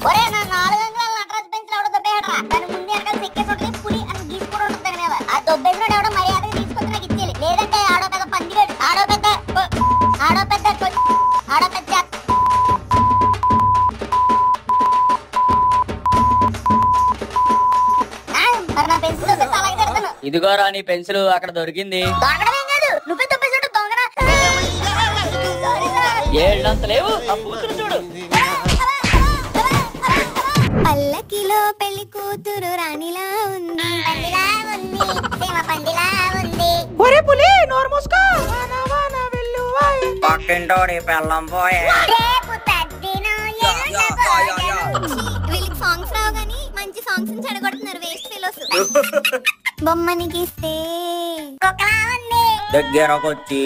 ఒరే నా 4 అంగుళాల నటరాజ్ పెన్సిల్ ఎవడో దొబ్బేయడరా. దాని ముందు వెనకాల సిక్కేసి ఉంటుంది, పులి అని గీసి కూడా ఉంటుంది దాని మీద. ఆ దొబ్బేసినోడు ఎవడో మర్యాదగా తీసుకొచ్చి నాకు ఇచ్చేయాలి. లేదంటే ఆడో పెద్ద పందిగాడు, ఆడో పెద్ద ఇదిగోరా నీ పెన్సిల్ అక్కడ దొరికింది. ఏళ్ళంత లేవు ఆ కూతురు చూడు. పల్లకిలో పెళ్లి కూతురు రాణిలా ఉంది, ఒరే పులి నోరు మూసుకో. పక్కింటోడి పెళ్ళం పోయే. వీళ్ళకి సాంగ్స్ రావు గానీ మంచి సాంగ్స్ చెడగొడుతున్నారు వేస్ట్ ఫెలోస్. బొమ్మని గీస్తే దగ్గరకొచ్చి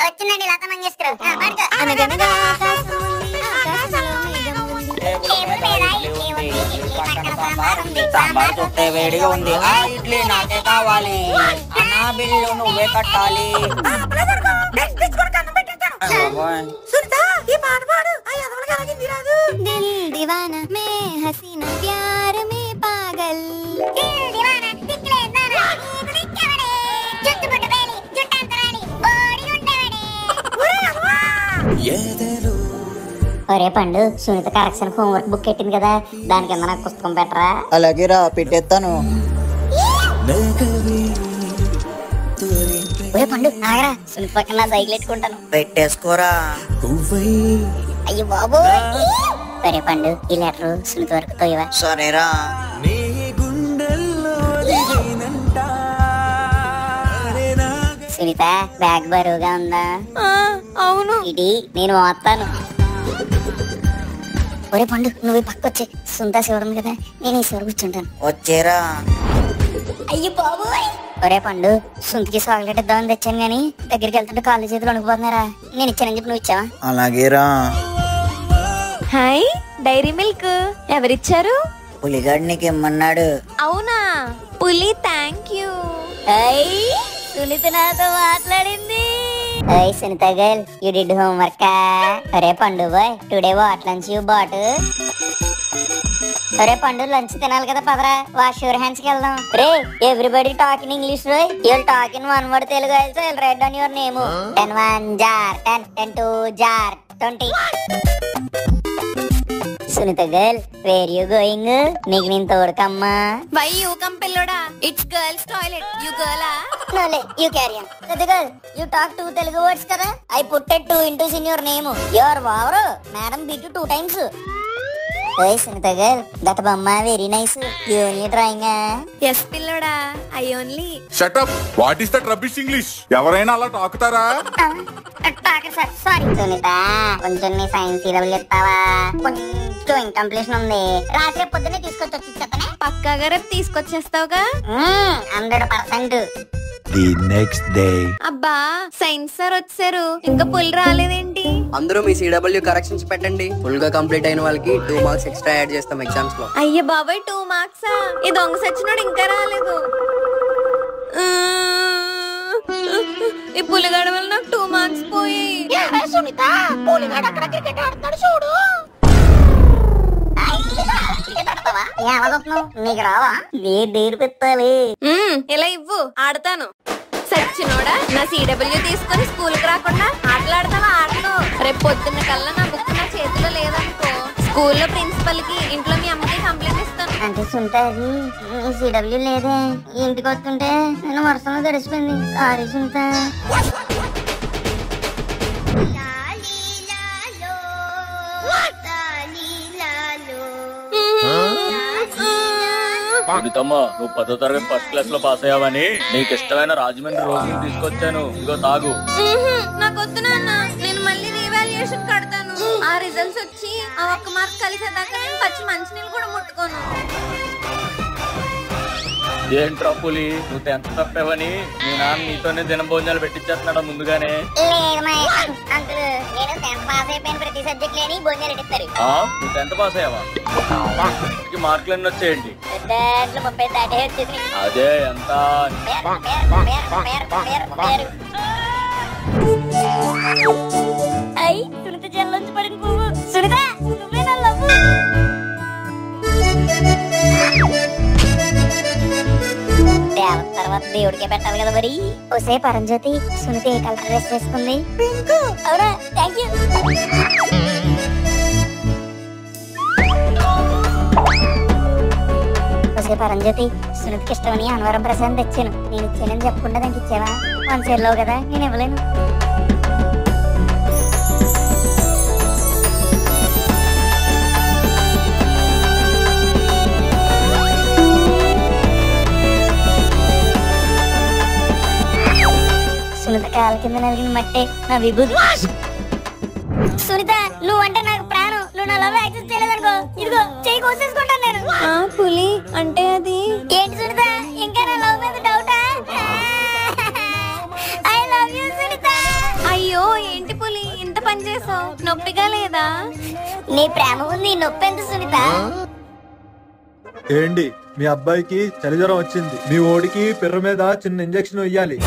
వచ్చిందండి లతా మంగేష్కర్. అనగనగా ఆకాశం ఉంది, ఆకాశంలో మేఘం ఉంది, సాంబార్ చూస్తే వేడిగా ఉంది. ఆ ఇడ్లీ నాకే కావాలి, అన్నా బిల్లు నువ్వే కట్టాలి. దిల్ దీవానా మే హసీనా ప్యార్ మే పాగల్. ఒరే పండు, సునీత కరెక్షన్ హోంవర్క్ బుక్ పెట్టింది కదా, దాని కింద నాకు పుస్తకం పెట్టరా. అలాగే రా పెట్టేస్తాను. ఒరే పండు ఆగరా, సునీత పక్కన సైకిల్ ఎట్టుకుంటాను. పెట్టేసుకోరా. అయ్యో బాబు. ఒరే పండు ఈ లెటర్ సునీత వరకు తోయవా. సరేరా. సునీత బ్యాగ్ బరువుగా ఉందా? అవును. ఇది నేను వస్తాను. ఒరే పండు నువ్వు పక్క వచ్చే, సునీత శివరం కదా, నేను ఈ శివరు కూర్చుంటాను. వచ్చేరా. అయ్యో బాబు. ఒరే పండు సుంతికి చాక్లెట్ ఇద్దామని తెచ్చాను గానీ దగ్గరికి వెళ్తుంటే కాళ్ళు చేతులు వణుకుపోతున్నారా. నేను ఇచ్చానని చెప్పి నువ్వు ఇచ్చావా? అలాగేరా. హాయ్ డైరీ మిల్క్ ఎవరిచ్చారు? పులిగాడు నీకు ఇమ్మన్నాడు. అవునా పులి, థ్యాంక్ యూ. సునీత నాతో మాట్లాడింది. Sunitha girl you did homework. ఒరే Pandu boy today what lunch you bought. ఒరే పండు లంచ్ తినాలి కదా, పదరా వాష్ యువర్ హ్యాండ్స్ కి వెళ్దాం. రే ఎవ్రీబడి టాక్ ఇన్ ఇంగ్లీష్ రోయ్, your talk in one word Telugu also. I'll write down your name. 10 1 జార్ 10 10 2 జార్ 20. Sunitha girl where you going? నీకు నేను తోడుకమ్మా. వై యూ కమ్ పిల్లోడా, ఇట్స్ గర్ల్స్ టాయిలెట్. యూ గర్లా? నోలే you carry on. Sunitha girl you talk 2 Telugu words కదా, ఐ పుట్టెడ్ 2 ఇంటూస్ ఇన్ యువర్ నేమ్. యువర్ వావర్ madam beat 2 times. Hey Sunita girl, that bomma very nice. You only drawing? Yes పిల్లోడా, I only. Shut up. What is that rubbish English? ఎవరైనా అలా టాకుతారా? Sorry Sunitha, కొంచెం నీ science ఇరవై ఇస్తావా? కొంచెం ఇన్కంప్లీషన్ ఉంది, రాత్రి పొద్దున్నే తీసుకొచ్చి వచ్చేస్తానే. పక్కాగా రేపు తీసుకొచ్చేస్తావుగా? 100%. The next day. అబ్బా సైన్స్ సార్ వచ్చారు, ఇంకా పుల్ రాలేదేంటి? అందరూ మీ CW కరెక్షన్స్ పెట్టండి. ఫుల్ గా కంప్లీట్ అయిన వాళ్ళకి 2 మార్క్స్ ఎక్స్ట్రా యాడ్ చేస్తాం ఎగ్జామ్స్ లో. అయ్య బాబాయ్ 2 మార్క్సా? ఈ దొంగ సచ్చినోడు ఇంకా రాలేదు. ఈ పులిగాడ వల్ల నాకు 2 మార్క్స్ పోయి. సునీత పులిగాడు అక్కడ క్రికెట్ ఆడుతున్నాడు చూడు. నీకు రావా? దేరు పెట్టాలి. ఇలా ఇవ్వు ఆడతాను. సచ్చినోడా, నా CW తీసుకొని స్కూల్ కి రాకుండా ఆటలాడతావా? ఆటలు రేపు పొద్దున్న కల్లా నా బుక్ నా చేతిలో లేదనుకో, స్కూల్లో ప్రిన్సిపల్ కి ఇంట్లో మీ అమ్మకి కంప్లైంట్ ఇస్తాను. అంటే సునీత CW లేదే, ఇంటికి వస్తుంటే నేను వర్షంలో తడిసిపోయింది. సారీ సునీత. సునీతమ్మా, నువ్వు 10వ తరగతి ఫస్ట్ క్లాస్ లో పాస్ అయ్యావని నీకు ఇష్టమైన రాజమండ్రి రోజులు తీసుకొచ్చాను. ఇదిగో తాగు. నాకు వద్దు నాన్న, నేను మళ్ళీ రీవాల్యుయేషన్ కడతాను. ఆ రిజల్ట్స్ వచ్చి ఆ 1 మార్క్ కలిసేదాకా నేను పచ్చి మంచినీళ్ళు కూడా ముట్టుకోను. ఏంట్రా పులి, నువ్వు 10th తప్పేవని మీ నాన్న నీతోనే దినభోజనాలు పెట్టించేస్తున్నాడు ముందుగానే. భోజనాలు ఎడిస్తారు. నువ్వు 10th పాస్ అయ్యావా? మార్కులు ఎన్ని వచ్చాయండి? అదే ఎంత? సునీత తర్వాత దేవుడికే పెట్టాలి కదా మరి. ఓసే పరంజ్యోతి, సునీత ఏ కలర్ డ్రెస్ వేసుకుంది? అవునా, థ్యాంక్ యూ. ఓసే పరంజ్యోతి, సునీతకి ఇష్టమని అన్నవరం ప్రసాదం తెచ్చాను. నేను ఇచ్చానని చెప్పకుండా దానికి ఇచ్చావా? 1 సేల్లో కదా, నేను ఇవ్వలేను. సునీత కాల కింద నలిగిన మట్టే నా విభూతి. సునీత, నువ్వంటే నాకు ప్రాణం. నువ్వు నా లవ్ యాక్సెస్ చేయలేదనుకో, ఇదిగో చెయ్యి కోసేసుకుంటాను నేను. పులి అంటే అది ఏంటి సునీత, ఇంకా నా లవ్ మీద డౌటా? I love you Sunitha. అయ్యో ఏంటి పులి ఇంత పని చేసావు? నొప్పిగా లేదా? నీ ప్రేమ ఉంది, నొప్పి ఎంత సునీత? ఏంటి మీ అబ్బాయికి చలి జ్వరం వచ్చింది, మీ ఓడికి పిర్ర మీద చిన్న ఇంజెక్షన్ ఇయ్యాలి.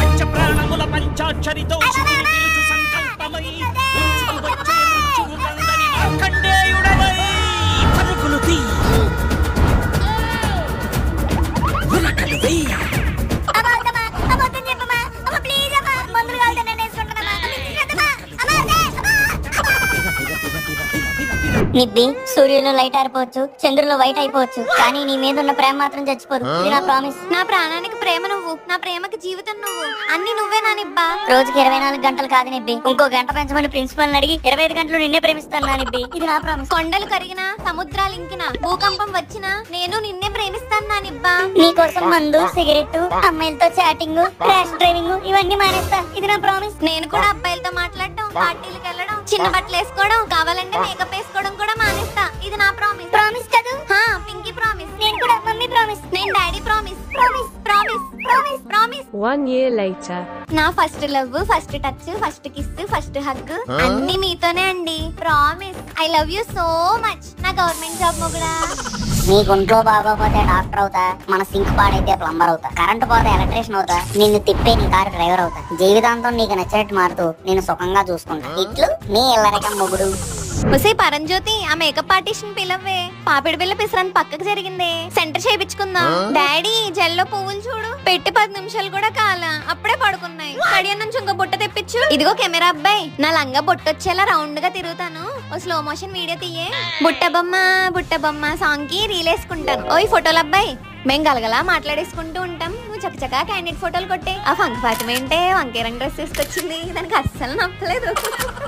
నిబ్బి, సూర్యులో లైట్ ఆరిపోవచ్చు, చంద్రులో వైట్ అయిపోవచ్చు, కానీ నీ మీద ఉన్న ప్రేమ మాత్రం చచ్చిపోదు. ఇది నా ప్రామిస్. నా ప్రాణానికి ప్రేమ నువ్వు, నా ప్రేమకి జీవితం నువ్వు, అన్ని నువ్వే నా నిబ్బా. రోజుకి 24 గంటలు కాదు నిబ్బి, ఇంకో గంట పెంచమని ప్రిన్సిపల్ అడిగి 25 గంటలు నిన్నే ప్రేమిస్తాను నా నిబ్బి. ఇది నా ప్రామిస్. కొండలు కరిగినా, సముద్రాలు ఇంకినా, భూకంపం వచ్చినా నేను నిన్నే ప్రేమిస్తాను నా నిబ్బా. నీకోసం మందు, సిగరెట్, అమ్మాయిలతో చాటింగ్, ర్యాష్ డ్రైవింగ్ ఇవన్నీ మానేస్తా. ఇది నా ప్రామిస్. నేను కూడా అబ్బాయిలతో మాట్లాడటం, పార్టీలకు వెళ్ళడం, చిన్న బట్టలు వేసుకోవడం, కావాలంటే మేకప్ వేసుకోవడం కూడా మానేస్తా. ఇది నా ప్రామిస్. ప్రామిస్ కదా? పింకీ ప్రామిస్. నేను కూడా మమ్మీ ప్రామిస్. నేను daddy promise. Promise promise promise promise. 1 year later. నా first love, first touch, first kiss, first hug అన్ని మీతోనే అండి. Promise. I love you so much. నా గవర్నమెంట్ జాబ్ మొగుడా. నీకు ఒంట్లో బాగోపోతే డాక్టర్ అవుతా, మన సింక్ పాడైతే ప్లంబర్ అవుతా, కరెంట్ పోతే ఎలక్ట్రీషియన్ అవుతా, నిన్ను తిప్పే నీ కారు డ్రైవర్ అవుతా. జీవితాంతం నీకు నచ్చినట్టు మారుతూ నేను సుఖంగా చూసుకుంటా. ఇట్లు నీ ఇల్లరికం మొగుడు. ఒసే పరంజ్యోతి, ఆ మేకప్ ఆర్టిస్ట్ పిల్లవే. పాపిడి బిల్ల పిసరంత పక్కకు జరిగిందే, సెంటర్ చేయించుకుందాం. డాడీ జెల్లో పువ్వులు చూడు, పెట్టి 10 నిమిషాలు కూడా కాల, అప్పుడే పడుకున్నాయి. కడియం నుంచి ఇంకో బుట్ట తెప్పించు. ఇదిగో కెమెరా అబ్బాయి, నా లంగా బొట్టొచ్చేలా రౌండ్ గా తిరుగుతాను. ఓ స్లో మోషన్ వీడియో తీయే. బుట్ట బొమ్మ సాంగ్ కి రీల్ వేసుకుంటాను. ఓ ఫోటోలు అబ్బాయి, మేం గలగలా మాట్లాడేసుకుంటూ ఉంటాం. నువ్వు చక్కచక్క క్యాండిడేట్ ఫోటోలు కొట్టే. ఆ ఫంక్ ఫాతిమ ఏంటే వంకే రంగు డ్రెస్ తీసుకొచ్చింది, దానికి అస్సలు నప్పలేదు.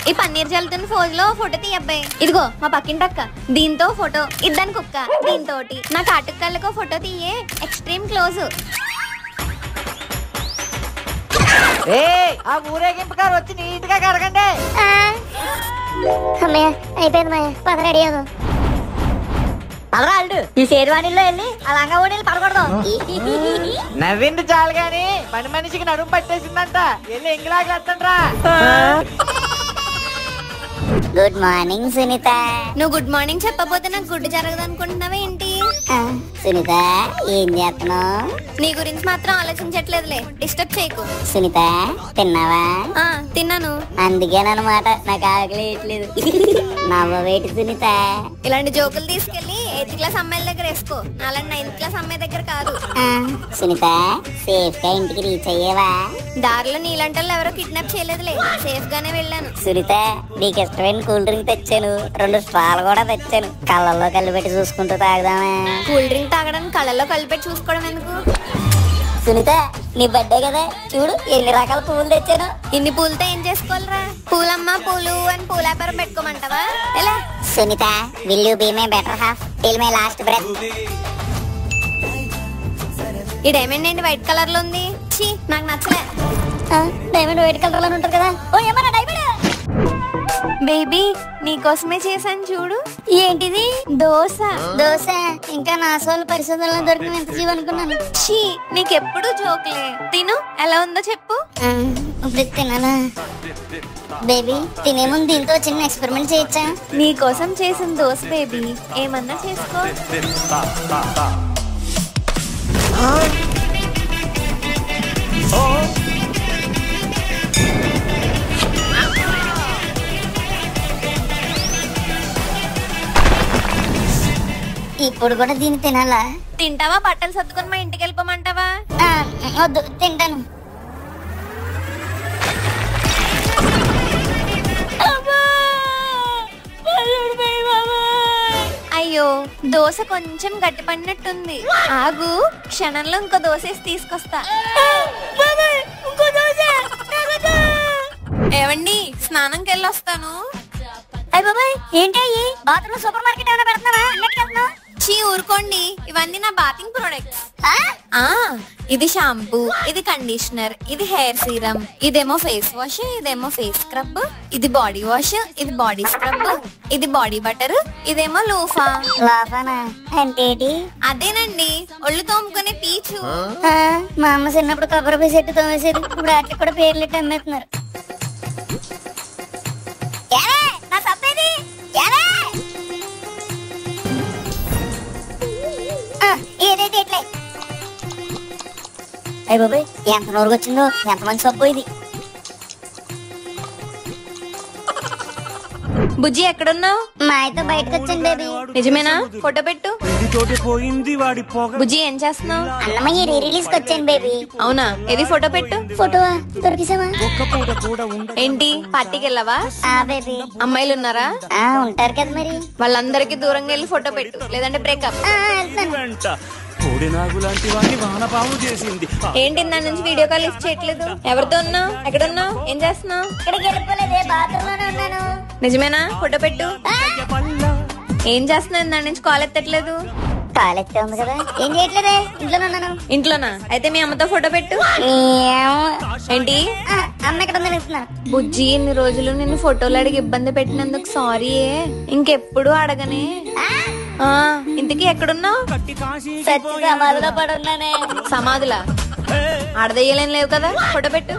ఈ పన్నీర్ జల్లుతున్న ఫోజ్ లో ఫోటో తీ అబ్బాయి. ఇదిగో మా పక్కింటక్క, దీంతో ఫోటో, ఇద్దాని కుక్క, దీంతో నా కాటుక కళ్ళకో ఫోటో తీయే. Extreme close. ఆ ఊరేగింపు కారు వచ్చి నీట్ గా కడగండి. అమ్మయ్య అయిపోయింది మాయ, పద రెడీ అవ్వదు. పదరా అల్లు, ఈ శేర్వాణిలో వెళ్ళి ఆ లంగా ఓణీలు పడకూడదు. నవ్వింది చాలు గాని పని మనిషికి నడుము పట్టేసిందంట. వెళ్ళి ఎంగిలాగా వస్తండ్రా. Good morning Sunitha. నువ్వు గుడ్ మార్నింగ్ చెప్పబోతే నాకు గుడ్ జరగదు అనుకుంటున్నావా ఏంటి? సునీత ఏం చేస్తున్నావు? నీ గురించి మాత్రం ఆలోచించట్లేదులే, డిస్టర్బ్ చేయకు. సునీత తిన్నావా? తిన్నాను. అందుకేనమాట నాకు ఆకలి వేయట్లేదు. నవ్వేటి సునీత. ఇలాంటి జోకులు తీసుకెళ్లి 8th క్లాస్ అమ్మాయిల దగ్గర వేసుకో, అలాంటి 9th క్లాస్ అమ్మాయి దగ్గర కాదు. సునీత సేఫ్ గా ఇంటికి రీచ్ అయ్యేవా? దారిలో నీలాంటి వాళ్ళు ఎవరో కిడ్నాప్ చేయలేదులే, సేఫ్ గానే వెళ్ళాను. సునీత నీకు ఇష్టమైన కూల్ డ్రింక్ తెచ్చాను, 2 స్ట్రాలు కూడా తెచ్చాను. కళ్ళల్లో కళ్ళు పెట్టి చూసుకుంటూ తాగుదామా? కూల్ డ్రింక్ తాగడానికి కళ్ళల్లో కలిపెట్టి చూసుకోవడం ఎందుకు? సునీత నీ బర్త్డే కదా, చూడు ఎన్ని రకాల పువ్వులు తెచ్చాను. ఇన్ని పూలతో ఏం చేసుకోవాలరా? పూలమ్మ పూలు అని పూలాపరం పెట్టుకోమంటావా? ఎలా? Sunitha will you be my better half till my last breath. ఈ డైమండ్ ఏంటి వైట్ కలర్ లో ఉంది? ఛీ, నాకు నచ్చలే. డైమండ్ వైట్ కలర్ లో ఉంటుంది కదా. ఓ ఏమన్నా డైమండ్ బేబీ నీకోసమే చేశాను చూడు. ఏంటిది? దోశ. దోశ? ఇంకా నా సోల్ పరిశోధనలో దొరికిన ఎంత జీవ అనుకున్నాను. ఛీ, నీకెప్పుడు జోక్లే. తిను, ఎలా ఉందో చెప్పు. ఇప్పుడు తినాలా? బేబీ తినే ముందు దీంతో చిన్న ఎక్స్పెరిమెంట్ చేయొచ్చా? నీకోసం చేసిన దోశ బేబీ, ఏమన్నా చేసుకో. ఇప్పుడు కూడా దీన్ని తినాలా? తింటావా? బట్టలు సర్దుకొని మా ఇంటికి వెళ్ళిపోమంటావా? వద్దు, తింటాను. అయ్యో దోశ కొంచెం గట్టిపడినట్టుంది. ఆగు, క్షణంలో ఇంకో దోశ వేసి తీసుకొస్తా. ఏవండి, స్నానంకి వెళ్ళొస్తాను. అయ్య బాబాయ్, ఏంటయ్యి బాత్రూమ్ సూపర్ మార్కెట్ ఏమైనా పెడుతున్నావా? అన్నట్టు చీ ఊరుకోండి, ఇవన్నీ నా బాతింగ్ ప్రొడక్ట్స్. ఇది షాంపూ, ఇది కండిషనర్, ఇది హెయిర్ సీరం, ఇదేమో ఫేస్ వాష్, ఇదేమో ఫేస్ స్క్రబ్, ఇది బాడీ వాష్, ఇది బాడీ స్క్రబ్, ఇది బాడీ బటర్, ఇదేమో లూఫా. లాఫానా అంటే ఏంటి? అదేనండి, ఒళ్ళు తోముకునే పీచు. మా అమ్మ చిన్నప్పుడు కొబ్బరి పీసు ఎట్టు తోమేసేది. ఇప్పుడు వాటికి కూడా పేర్లు ఎట్టి అమ్మేస్తున్నారు. ఏదైతే ఎట్లే. అయ్య బాబాయ్, ఎంత నోరుకు వచ్చిందో, ఎంత మంచి సబ్బు ఇది. బుజ్జి ఎక్కడున్నావు? మా అయితే బయటకు వచ్చాను బేబీ. నిజమేనా? ఫోటో పెట్టు. బుజ్జి ఏం చేస్తున్నావు? అన్నమయ్య రీ రిలీజ్ కి వచ్చాను బేబీ. అవునా, ఏది ఫోటో పెట్టు. ఫోటో దొరికిసావా? ఏంటి, పార్టీకి వెళ్ళవా? బేబీ. అమ్మాయిలు ఉన్నారా? ఉంటారు కదా మరి. వాళ్ళందరికి దూరంగా వెళ్ళి ఫోటో పెట్టు, లేదంటే బ్రేకప్. ఏంటి నా నుంచి వీడియో కాల్ లిఫ్ట్ చేయట్లేదు? ఎవరితో ఉన్నావు? ఎక్కడున్నావు? ఏం చేస్తున్నావు? ఇక్కడికి వెళ్ళిపోలేదే, బాత్రూమ్ లోనే ఉన్నాను. నిజమేనా? ఫోటో పెట్టు. ఏం చేస్తున్నావు? నా నుంచి కాల్ ఎత్తట్లేదు. కాలేజ్ ఉంది కదా, ఏం చేయట్లేదే, ఇంట్లోనే ఉన్నాను. ఇంట్లోనా? అయితే మీ అమ్మతో ఫోటో పెట్టు. ఏంటి? అమ్మ ఎక్కడ ఉందని అడుగుతున్నా. బుజ్జి, ఇన్ని రోజులు నిన్ను ఫోటోలు అడిగి ఇబ్బంది పెట్టినందుకు సారీ. ఇంకెప్పుడు అడగనే. ఇంతకీ ఎక్కడున్నావు? సమాధిలో పడున్నానే. సమాధులా? ఆడదయ్యలేం లేవు కదా, ఫోటో పెట్టు.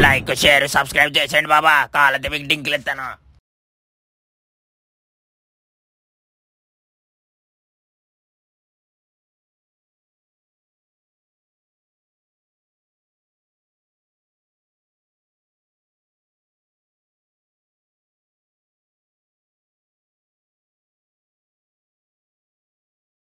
లైక్ షేర్ సబ్స్క్రైబ్ చేసేయండి బాబా, కాళ్ళతో మీకు డింకులు ఎత్తాను.